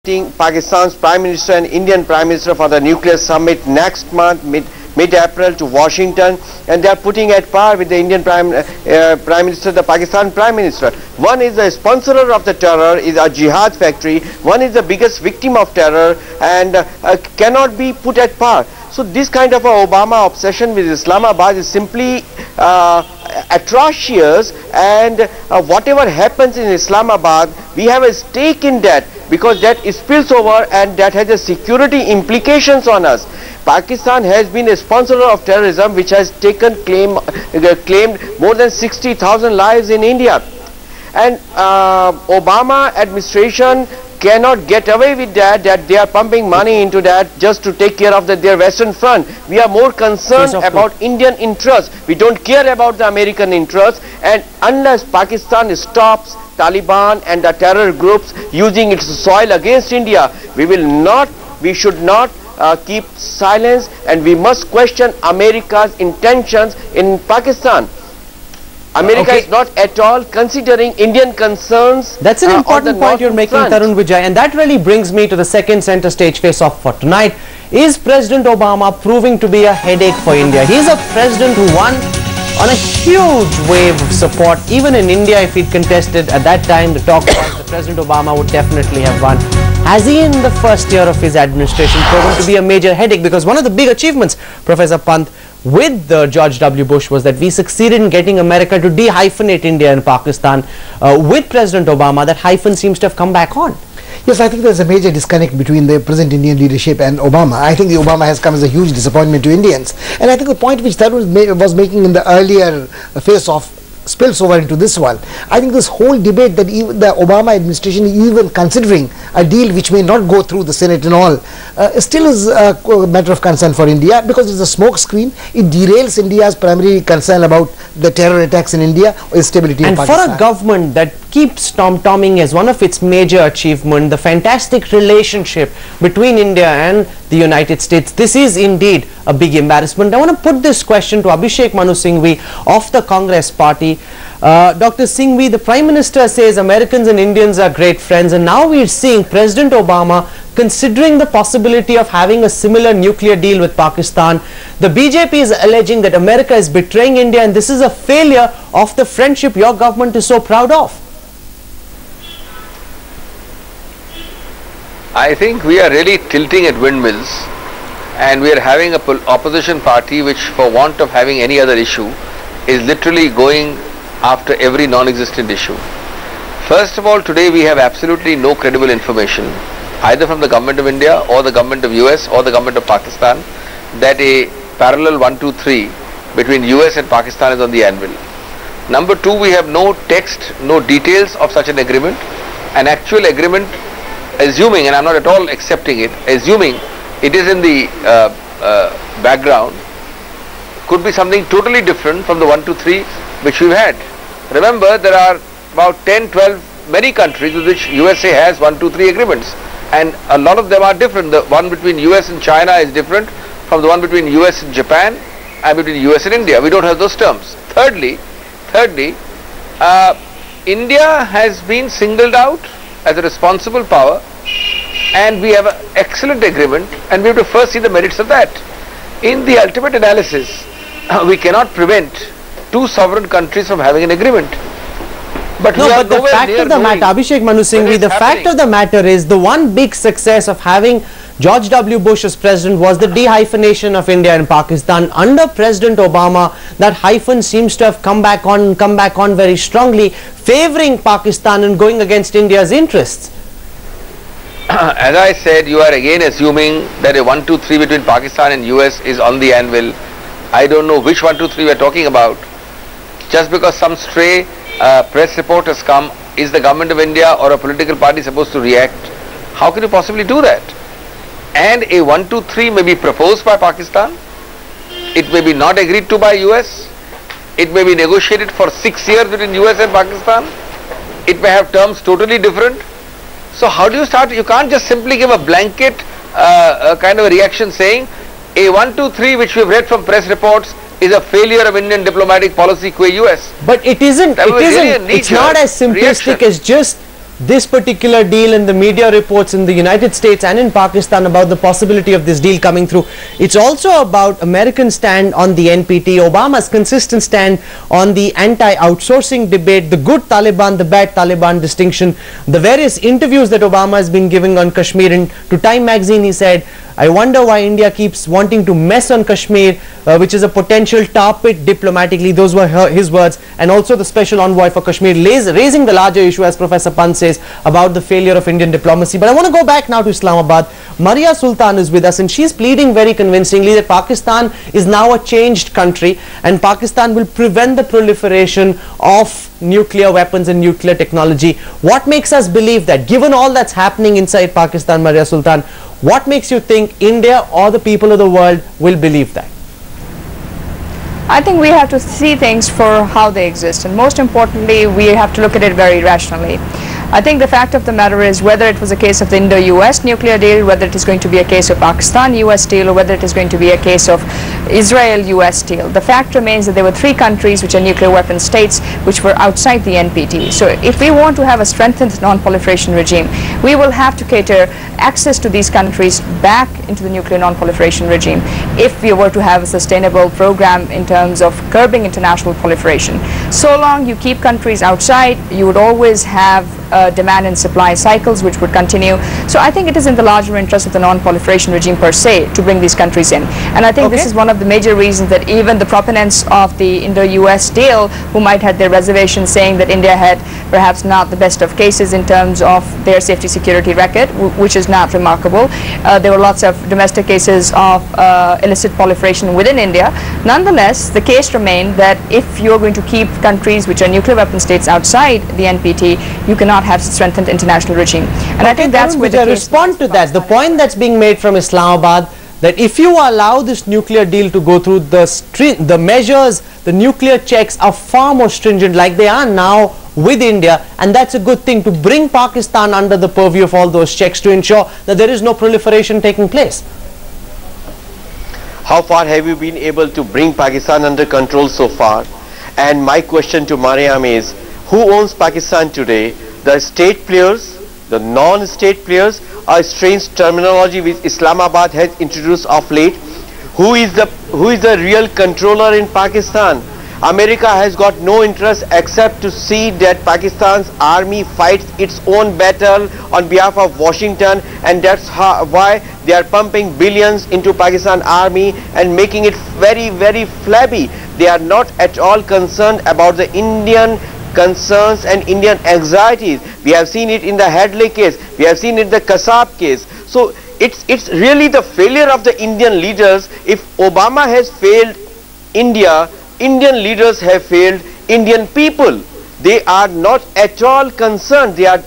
Pakistan's Prime Minister and Indian Prime Minister for the nuclear summit next month, mid-April to Washington, and they are putting at par with the Indian Prime Minister, the Pakistan Prime Minister. One is the sponsor of the terror, is a jihad factory. One is the biggest victim of terror and cannot be put at par. So this kind of a Obama obsession with Islamabad is simply atrocious, and whatever happens in Islamabad, we have a stake in that, because that spills over and that has a security implications on us. Pakistan has been a sponsor of terrorism, which has claimed more than 60,000 lives in India, and Obama administration cannot get away with that they are pumping money into that just to take care of their western front. We are more concerned about Indian interests. We don't care about the American interests, and unless Pakistan stops Taliban and the terror groups using its soil against India, we should not keep silence, and we must question America's intentions in Pakistan. America is not at all considering Indian concerns. That's an important point you're making, Tarun Vijay, and that really brings me to the second center stage face-off for tonight. Is President Obama proving to be a headache for India? He's a president who won on a huge wave of support. Even in India, if he'd contested at that time, the talk was that President Obama would definitely have won. Has he, in the first year of his administration, proven to be a major headache? Because one of the big achievements, Professor Pant, with George W. Bush was that we succeeded in getting America to de-hyphenate India and Pakistan. With President Obama, that hyphen seems to have come back on. Yes, I think there's a major disconnect between the present Indian leadership and Obama. I think the Obama has come as a huge disappointment to Indians. And I think the point which Tarun was making in the earlier face-off spills over into this one. I think this whole debate that even the Obama administration even considering a deal which may not go through the Senate and all still is a matter of concern for India, because it's a smoke screen. It derails India's primary concern about the terror attacks in India or stability in Pakistan. And for a government that keeps tom-tomming as one of its major achievements the fantastic relationship between India and the United States, this is indeed a big embarrassment. I want to put this question to Abhishek Manu Singhvi of the Congress Party. Dr. Singhvi, the Prime Minister says Americans and Indians are great friends, and now we're seeing President Obama considering the possibility of having a similar nuclear deal with Pakistan. The BJP is alleging that America is betraying India, and this is a failure of the friendship your government is so proud of. I think we are really tilting at windmills, and we are having an opposition party which, for want of having any other issue, is literally going after every non-existent issue. First of all, today we have absolutely no credible information, either from the government of India or the government of US or the government of Pakistan, that a parallel 1-2-3 between US and Pakistan is on the anvil. Number two, we have no text, no details of such an agreement. An actual agreement, assuming, and I'm not at all accepting it, assuming it is in the background, could be something totally different from the 1-2-3 which we've had. Remember, there are about 10, 12, many countries with which USA has 1-2-3 agreements, and a lot of them are different. The one between US and China is different from the one between US and Japan and between US and India. We don't have those terms. Thirdly, India has been singled out as a responsible power, and we have an excellent agreement, and we have to first see the merits of that. In the ultimate analysis, we cannot prevent two sovereign countries from having an agreement. But the fact of the matter, Abhishek Manu Singhvi, the fact of the matter is the one big success of having George W. Bush as president was the de-hyphenation of India and Pakistan. Under President Obama, that hyphen seems to have come back on very strongly, favoring Pakistan and going against India's interests. As I said, you are again assuming that a 1-2-3 between Pakistan and US is on the anvil. I don't know which 1-2-3 we are talking about. Just because some stray press report has come, is the government of India or a political party supposed to react? How can you possibly do that? And a 1-2-3 may be proposed by Pakistan, it may be not agreed to by US, it may be negotiated for 6 years between US and Pakistan, it may have terms totally different. So how do you start? You can't just simply give a blanket kind of a reaction saying a 1-2-3 which we have read from press reports is a failure of Indian diplomatic policy qua US. But it isn't. It's not as simplistic as just this particular deal and the media reports in the United States and in Pakistan about the possibility of this deal coming through. It's also about American stand on the NPT, Obama's consistent stand on the anti-outsourcing debate, the good Taliban, the bad Taliban distinction, the various interviews that Obama has been giving on Kashmir. And to Time magazine he said, I wonder why India keeps wanting to mess on Kashmir, which is a potential tar pit diplomatically. Those were his words. And also the special envoy for Kashmir raising the larger issue, as Professor Pant says, about the failure of Indian diplomacy. But I want to go back now to Islamabad. Maria Sultan is with us, and she's pleading very convincingly that Pakistan is now a changed country and Pakistan will prevent the proliferation of nuclear weapons and nuclear technology. What makes us believe that? Given all that's happening inside Pakistan, Maria Sultan, what makes you think India or the people of the world will believe that? I think we have to see things for how they exist, and most importantly we have to look at it very rationally. I think the fact of the matter is, whether it was a case of the Indo-US nuclear deal, whether it is going to be a case of Pakistan-US deal, or whether it is going to be a case of Israel-US deal, the fact remains that there were 3 countries which are nuclear weapon states which were outside the NPT. So if we want to have a strengthened non-proliferation regime, we will have to cater access to these countries back into the nuclear non-proliferation regime if we were to have a sustainable program in terms of curbing international proliferation. So long you keep countries outside, you would always have demand and supply cycles which would continue. So I think it is in the larger interest of the non-proliferation regime per se to bring these countries in. And I think this is one of the major reasons that even the proponents of the Indo-US deal, who might have their reservations saying that India had perhaps not the best of cases in terms of their safety security record, which is not remarkable. There were lots of domestic cases of illicit proliferation within India. Nonetheless, the case remained that if you're going to keep countries which are nuclear weapon states outside the NPT, you cannot have strengthened international regime. And I think that's where the case respond to that. The point that's being made from Islamabad, that if you allow this nuclear deal to go through, the measures, the nuclear checks are far more stringent, like they are now with India, and that's a good thing to bring Pakistan under the purview of all those checks to ensure that there is no proliferation taking place. How far have you been able to bring Pakistan under control so far? And my question to Mariam is, who owns Pakistan today? The state players, the non-state players, a strange terminology which Islamabad has introduced of late. Who is the real controller in Pakistan? America has got no interest except to see that Pakistan's army fights its own battle on behalf of Washington, and that's why they are pumping billions into Pakistan army and making it very, very flabby. They are not at all concerned about the Indian concerns and Indian anxieties. We have seen it in the Hadley case, we have seen it in the Kasab case. So it's really the failure of the Indian leaders. If Obama has failed India, Indian leaders have failed Indian people. They are not at all concerned. They are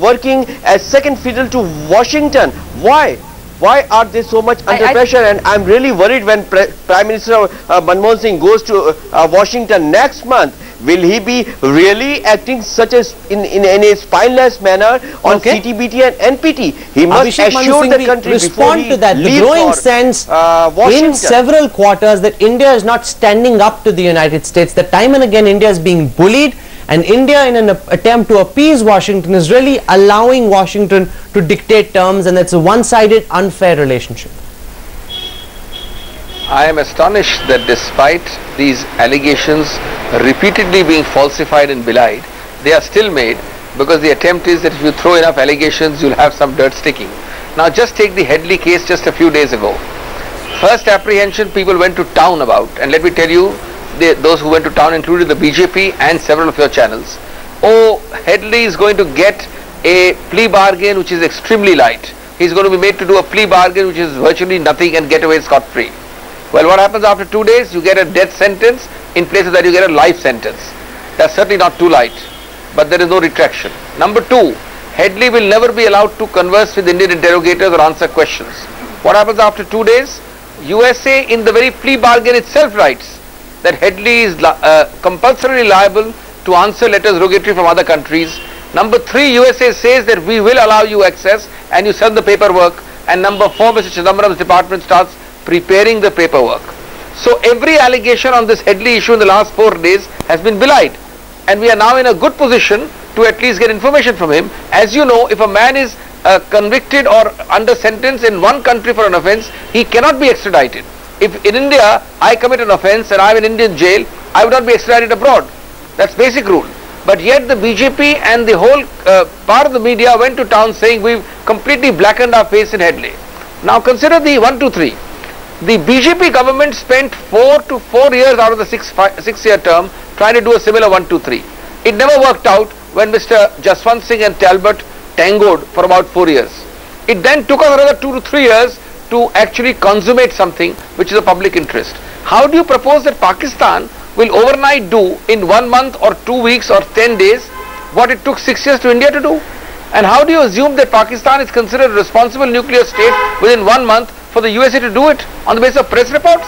working as second fiddle to Washington. Why? Why are they so much under pressure? And I'm really worried when Prime Minister Manmohan Singh goes to Washington next month. Will he be really acting such as in a spineless manner on CTBT and NPT? He must assure the country respond to that. The growing sense in several quarters that India is not standing up to the United States. That time and again India is being bullied, and India, in an attempt to appease Washington, is really allowing Washington to dictate terms, and that's a one-sided, unfair relationship. I am astonished that despite these allegations repeatedly being falsified and belied, they are still made, because the attempt is that if you throw enough allegations, you'll have some dirt sticking. Now just take the Headley case just a few days ago. First apprehension people went to town about, and let me tell you, those who went to town included the BJP and several of your channels. Oh, Headley is going to get a plea bargain which is extremely light. He's going to be made to do a plea bargain which is virtually nothing and get away scot-free. Well, what happens after 2 days? You get a death sentence. In place of that, you get a life sentence. That's certainly not too light, but there is no retraction. Number 2, Headley will never be allowed to converse with Indian interrogators or answer questions. What happens after 2 days? USA in the very plea bargain itself writes that Headley is compulsorily liable to answer letters rogatory from other countries. Number 3, USA says that we will allow you access, and you send the paperwork. And number 4, Mr. Chidambaram's department starts preparing the paperwork. So every allegation on this Headley issue in the last 4 days has been belied, and we are now in a good position to at least get information from him. As you know, if a man is convicted or under sentence in one country for an offence, he cannot be extradited. If in India I commit an offence and I am in Indian jail, I would not be extradited abroad. That's basic rule. But yet the BJP and the whole part of the media went to town saying we've completely blackened our face in Headley. Now consider the 1, 2, 3. The BJP government spent 4 years out of the six-year term trying to do a similar 1, 2, 3. It never worked out when Mr. Jaswant Singh and Talbot tangoed for about 4 years. It then took us another 2 to 3 years to actually consummate something which is a public interest. How do you propose that Pakistan will overnight do in 1 month or 2 weeks or 10 days what it took 6 years to India to do? And how do you assume that Pakistan is considered a responsible nuclear state within 1 month for the USA to do it on the basis of press reports?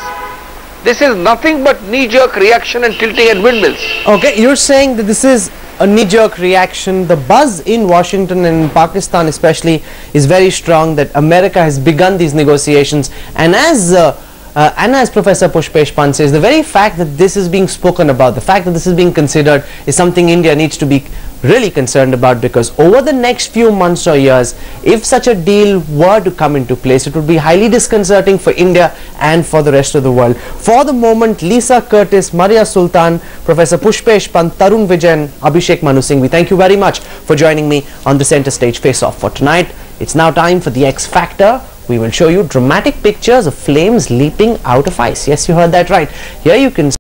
This is nothing but knee-jerk reaction and tilting at windmills. Okay, you're saying that this is a knee-jerk reaction. The buzz in Washington and in Pakistan especially is very strong that America has begun these negotiations, and as Professor Pushpesh Pant says, the very fact that this is being spoken about, the fact that this is being considered is something India needs to be really concerned about, because over the next few months or years, if such a deal were to come into place, it would be highly disconcerting for India and for the rest of the world. For the moment, Lisa Curtis, Maria Sultan, Professor Pushpesh Pant, Tarun Vijay and Abhishek Manu Singh, we thank you very much for joining me on the Center Stage Face-Off for tonight. It's now time for the X Factor. We will show you dramatic pictures of flames leaping out of ice. Yes, you heard that right. Here you can